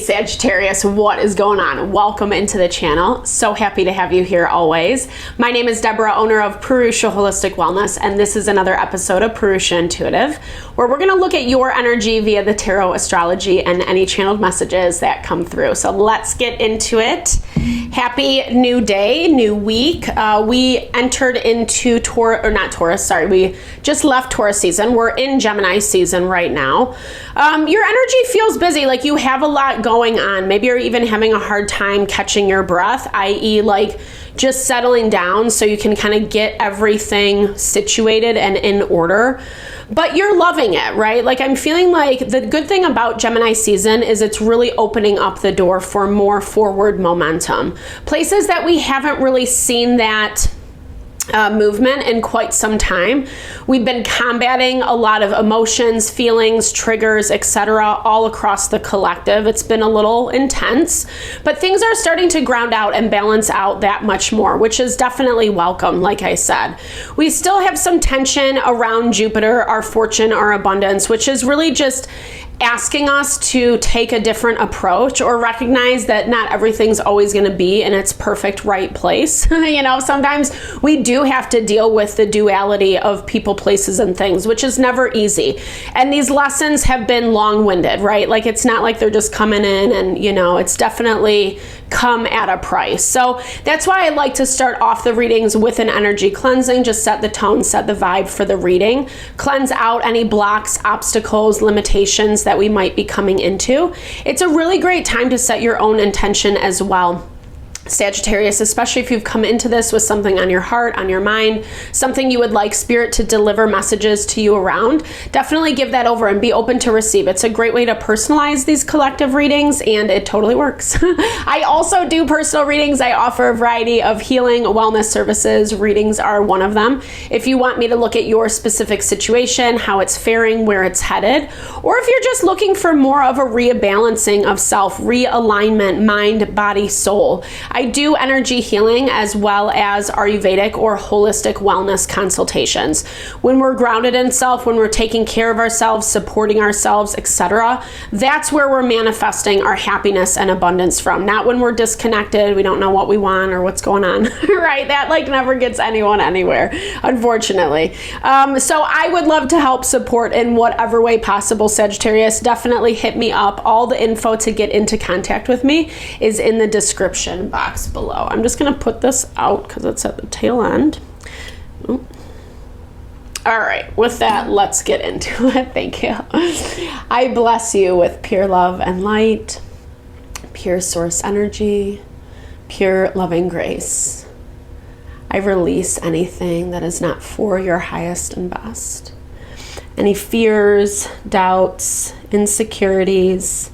Sagittarius, what is going on? Welcome into the channel. So happy to have you here always. My name is Deborah, owner of Purusha Holistic Wellness, and this is another episode of Purusha Intuitive, where we're going to look at your energy via the tarot, astrology, and any channeled messages that come through. So let's get into it. Happy new day, new week. We entered into we just left Taurus season. We're in Gemini season right now. Your energy feels busy, like you have a lot going on. Maybe you're even having a hard time catching your breath, i.e. like just settling down so you can kind of get everything situated and in order. But you're loving it, right? Like I'm feeling like the good thing about Gemini season is it's really opening up the door for more forward momentum. Places that we haven't really seen that movement in quite some time. We've been combating a lot of emotions, feelings, triggers, etc., all across the collective. It's been a little intense, but things are starting to ground out and balance out that much more, which is definitely welcome. Like I said, we still have some tension around Jupiter, our fortune, our abundance, which is really just asking us to take a different approach or recognize that not everything's always going to be in its perfect right place. You know, sometimes we do have to deal with the duality of people, places, and things, which is never easy. And these lessons have been long-winded, right? Like it's not like they're just coming in and, you know, it's definitely come at a price. So that's why I like to start off the readings with an energy cleansing, just set the tone, set the vibe for the reading, cleanse out any blocks, obstacles, limitations that we might be coming into. It's a really great time to set your own intention as well, Sagittarius, especially if you've come into this with something on your heart, on your mind, something you would like Spirit to deliver messages to you around. Definitely give that over and be open to receive. It's a great way to personalize these collective readings, and it totally works. I also do personal readings. I offer a variety of healing, wellness services. Readings are one of them. If you want me to look at your specific situation, how it's faring, where it's headed, or if you're just looking for more of a rebalancing of self, realignment, mind, body, soul, I do energy healing as well as Ayurvedic or holistic wellness consultations. When we're grounded in self, when we're taking care of ourselves, supporting ourselves, etc., that's where we're manifesting our happiness and abundance from. Not when we're disconnected, we don't know what we want or what's going on, right? That like never gets anyone anywhere, unfortunately. So I would love to help support in whatever way possible, Sagittarius. Definitely hit me up. All the info to get into contact with me is in the description box below. I'm just going to put this out because it's at the tail end. Ooh. All right, with that, let's get into it. Thank you. I bless you with pure love and light, pure source energy, pure loving grace. I release anything that is not for your highest and best. Any fears, doubts, insecurities,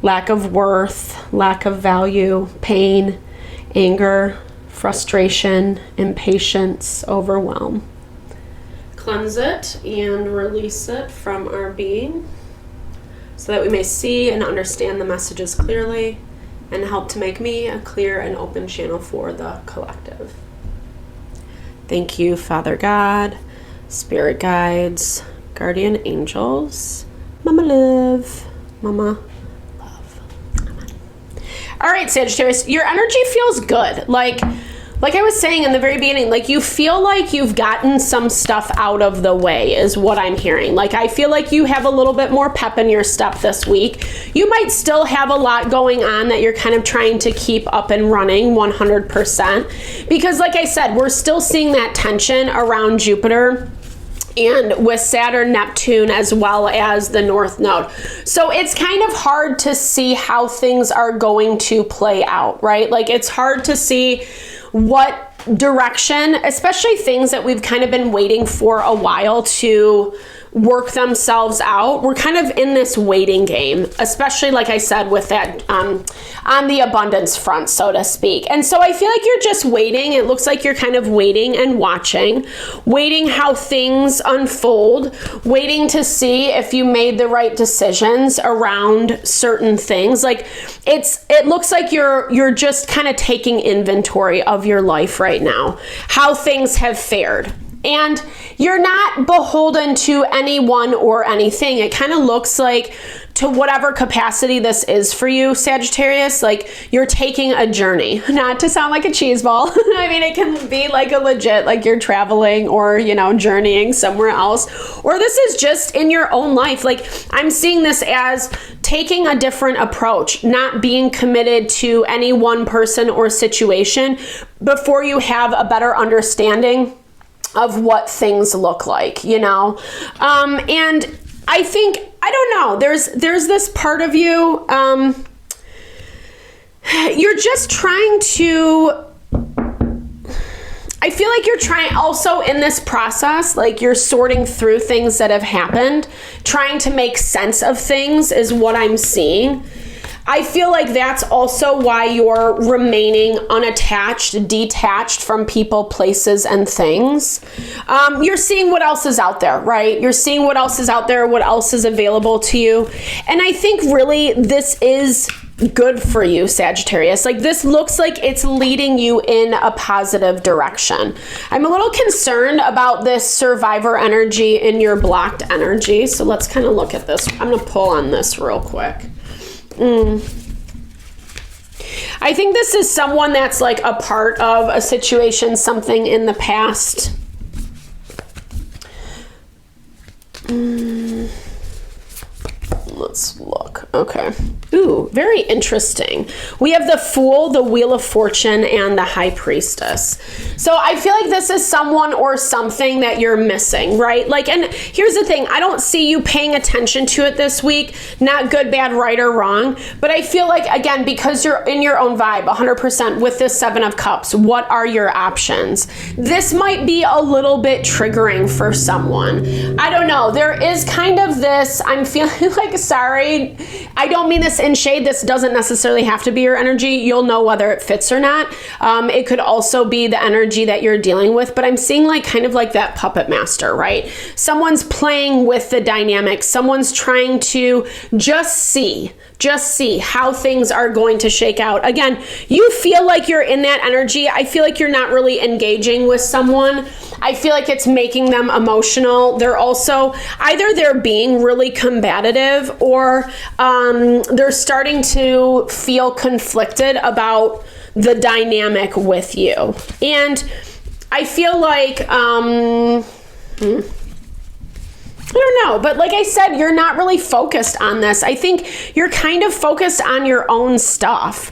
lack of worth, lack of value, pain, anger, frustration, impatience, overwhelm. Cleanse it and release it from our being so that we may see and understand the messages clearly and help to make me a clear and open channel for the collective. Thank you, Father God, Spirit guides, guardian angels, Mama Live, Mama. All right, Sagittarius, your energy feels good. Like I was saying in the very beginning, like you feel like you've gotten some stuff out of the way is what I'm hearing. Like I feel like you have a little bit more pep in your step this week. You might still have a lot going on that you're kind of trying to keep up and running 100%. Because like I said, we're still seeing that tension around Jupiter and with Saturn, Neptune, as well as the North Node. So it's kind of hard to see how things are going to play out, right? Like it's hard to see what direction, especially things that we've kind of been waiting for a while to work themselves out. We're kind of in this waiting game, especially like I said with that on the abundance front, so to speak. And so I feel like you're just waiting. It looks like you're kind of waiting and watching how things unfold, waiting to see if you made the right decisions around certain things. Like it looks like you're just kind of taking inventory of your life right now, how things have fared. And you're not beholden to anyone or anything. It kind of looks like to whatever capacity this is for you, Sagittarius, like you're taking a journey, not to sound like a cheese ball. I mean, it can be like a legit, like you're traveling or, you know, journeying somewhere else, or this is just in your own life. Like I'm seeing this as taking a different approach, not being committed to any one person or situation before you have a better understanding of what things look like, you know? And I think, I don't know, there's this part of you, you're just trying to, I feel like you're trying also in this process, like you're sorting through things that have happened, trying to make sense of things is what I'm seeing. I feel like that's also why you're remaining unattached, detached from people, places, and things. You're seeing what else is out there, right? You're seeing what else is out there, what else is available to you. And I think really this is good for you, Sagittarius. Like this looks like it's leading you in a positive direction. I'm a little concerned about this survivor energy in your blocked energy. So let's kind of look at this. I'm going to pull on this real quick. I think this is someone that's like a part of a situation, something in the past. Let's look. Okay. Ooh, very interesting. We have the Fool, the Wheel of Fortune, and the High Priestess. So I feel like this is someone or something that you're missing, right? Like, and here's the thing. I don't see you paying attention to it this week. Not good, bad, right, or wrong. But I feel like, again, because you're in your own vibe 100% with this Seven of Cups, what are your options? This might be a little bit triggering for someone. I don't know. There is kind of this, I'm feeling like, sorry, I don't mean this in shade. This doesn't necessarily have to be your energy. You'll know whether it fits or not. It could also be the energy that you're dealing with, but I'm seeing like kind of like that puppet master, right? Someone's playing with the dynamics. Someone's trying to just see how things are going to shake out. Again, you feel like you're in that energy. I feel like you're not really engaging with someone. I feel like it's making them emotional. They're also, either they're being really combative or they're starting to feel conflicted about the dynamic with you. And I feel like, I don't know, but like I said, you're not really focused on this. I think you're kind of focused on your own stuff.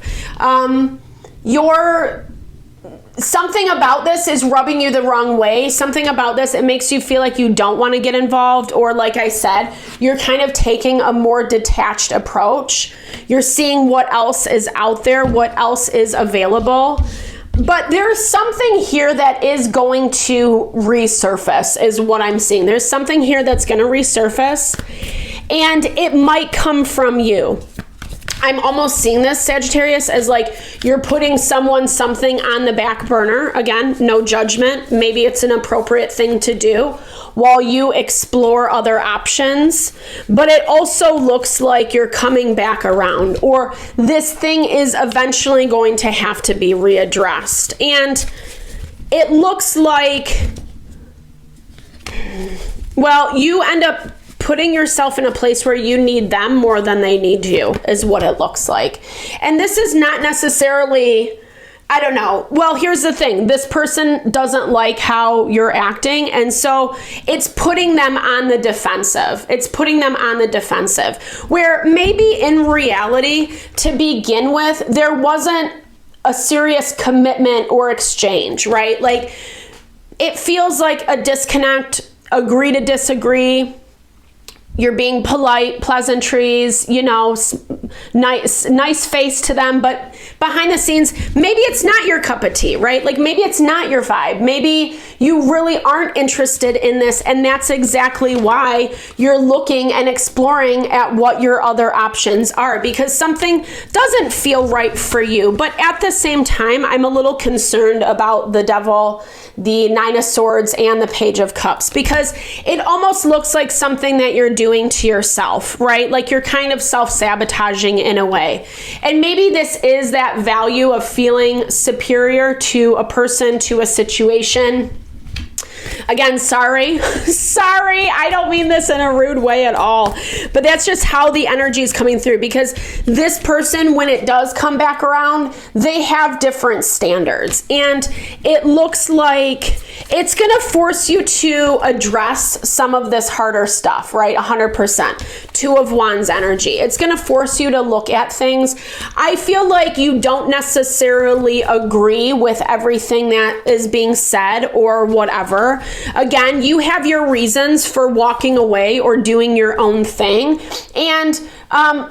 Something about this is rubbing you the wrong way. Something about this, it makes you feel like you don't want to get involved. Or like I said, you're kind of taking a more detached approach. You're seeing what else is out there, what else is available. But there's something here that is going to resurface, is what I'm seeing. There's something here that's going to resurface, and it might come from you. I'm almost seeing this, Sagittarius, as like you're putting something on the back burner. Again, no judgment. Maybe it's an appropriate thing to do while you explore other options. But it also looks like you're coming back around, or this thing is eventually going to have to be readdressed. And it looks like, well, you end up putting yourself in a place where you need them more than they need you, is what it looks like. And this is not necessarily, I don't know. Well, here's the thing. This person doesn't like how you're acting. And so it's putting them on the defensive. It's putting them on the defensive, where maybe in reality, to begin with, there wasn't a serious commitment or exchange, right? Like it feels like a disconnect, agree to disagree. You're being polite, pleasantries, you know, nice face to them, but behind the scenes, maybe it's not your cup of tea, right? Like maybe it's not your vibe. Maybe you really aren't interested in this, and that's exactly why you're looking and exploring at what your other options are, because something doesn't feel right for you. But at the same time, I'm a little concerned about the Devil, the Nine of Swords, and the Page of Cups, because it almost looks like something that you're doing to yourself, right? Like you're kind of self-sabotaging in a way. And maybe this is that value of feeling superior to a person, to a situation. Again, sorry, I don't mean this in a rude way at all, but that's just how the energy is coming through, because this person, when it does come back around, they have different standards, and it looks like it's going to force you to address some of this harder stuff, right? 100%. Two of Wands energy. It's going to force you to look at things. I feel like you don't necessarily agree with everything that is being said or whatever. Again, you have your reasons for walking away or doing your own thing. And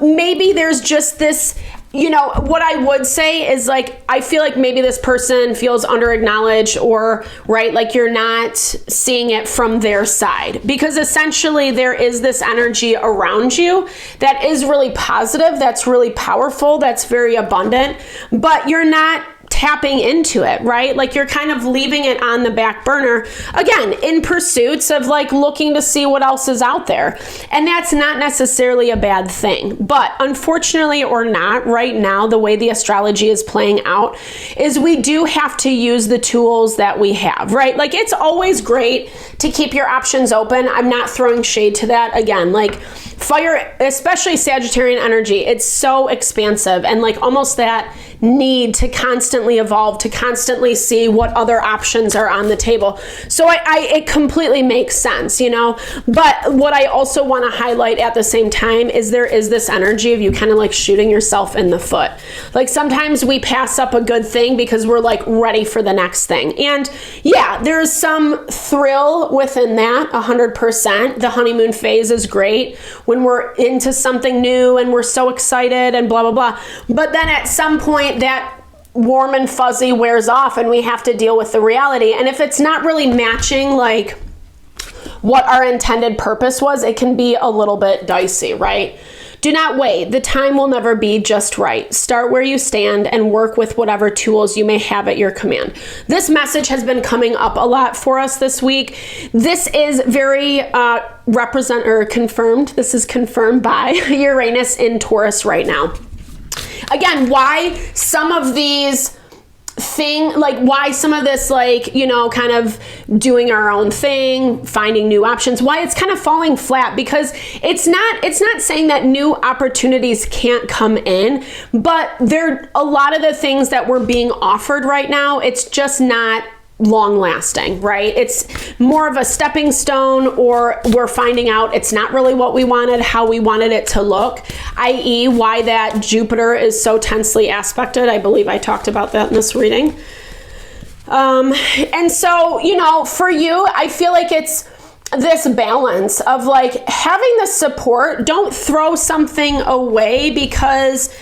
maybe there's just this, you know, what I would say is like, I feel like maybe this person feels under-acknowledged, or, right, like you're not seeing it from their side, because essentially there is this energy around you that is really positive, that's really powerful, that's very abundant, but you're not tapping into it, right? Like you're kind of leaving it on the back burner, again, in pursuits of like looking to see what else is out there. And that's not necessarily a bad thing. But unfortunately or not, right now, the way the astrology is playing out is we do have to use the tools that we have, right? Like it's always great to keep your options open. I'm not throwing shade to that. Again, like fire, especially Sagittarian energy, it's so expansive, and like almost that need to constantly evolve, to constantly see what other options are on the table. So it completely makes sense, you know, but what I also want to highlight at the same time is there is this energy of you kind of like shooting yourself in the foot. Like sometimes we pass up a good thing because we're like ready for the next thing. And yeah, there's some thrill within that, 100%. The honeymoon phase is great when we're into something new and we're so excited and blah, blah, blah. But then at some point that warm and fuzzy wears off and we have to deal with the reality. And if it's not really matching like what our intended purpose was, it can be a little bit dicey, right? Do not wait. The time will never be just right. Start where you stand and work with whatever tools you may have at your command. This message has been coming up a lot for us this week. This is very confirmed. This is confirmed by Uranus in Taurus right now. Again, why some of these why some of this, like, you know, kind of doing our own thing, finding new options, why it's kind of falling flat, because it's not saying that new opportunities can't come in, but a lot of the things that we're being offered right now, it's just not long lasting, right? It's more of a stepping stone, or we're finding out it's not really what we wanted, how we wanted it to look, i.e. why that Jupiter is so tensely aspected. I believe I talked about that in this reading. And so, you know, for you, I feel like it's this balance of like having the support. Don't throw something away because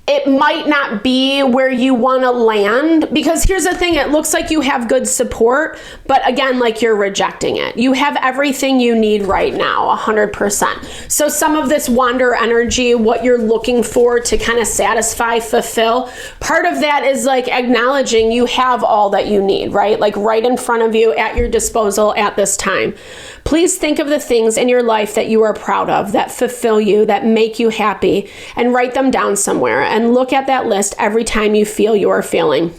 it might not be where you want to land, because here's the thing, it looks like you have good support, but again, like you're rejecting it. You have everything you need right now, 100%. So some of this wander energy, what you're looking for to kind of satisfy, fulfill, part of that is like acknowledging you have all that you need, right? Like right in front of you at your disposal at this time. Please think of the things in your life that you are proud of, that fulfill you, that make you happy, and write them down somewhere. And look at that list every time you feel you are failing.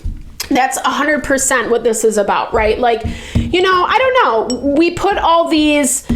That's 100% what this is about, right? Like, you know, I don't know. We put all these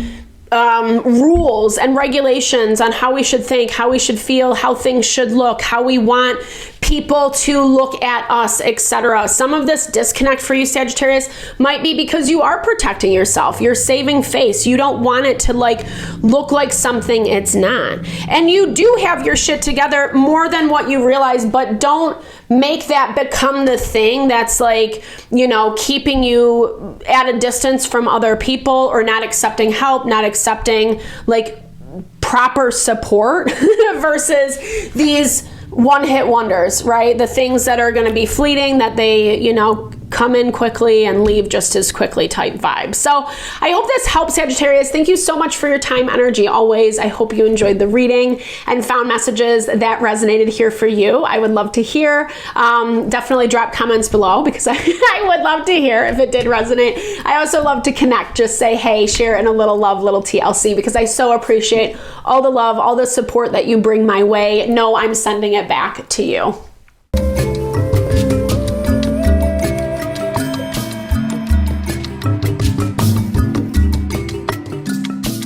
rules and regulations on how we should think, how we should feel, how things should look, how we want people to look at us, etc. Some of this disconnect for you, Sagittarius, might be because you are protecting yourself. You're saving face. You don't want it to like look like something it's not. And you do have your shit together more than what you realize, but don't make that become the thing that's like, you know, keeping you at a distance from other people, or not accepting help, not accepting like proper support versus these one-hit wonders, right? The things that are going to be fleeting, that they, you know, come in quickly and leave just as quickly type vibe. So I hope this helps, Sagittarius. Thank you so much for your time, energy, always. I hope you enjoyed the reading and found messages that resonated here for you. I would love to hear. Definitely drop comments below, because I would love to hear if it did resonate. I also love to connect. Just say, hey, share in a little love, little TLC, because I so appreciate all the love, all the support that you bring my way. Know I'm sending it back to you.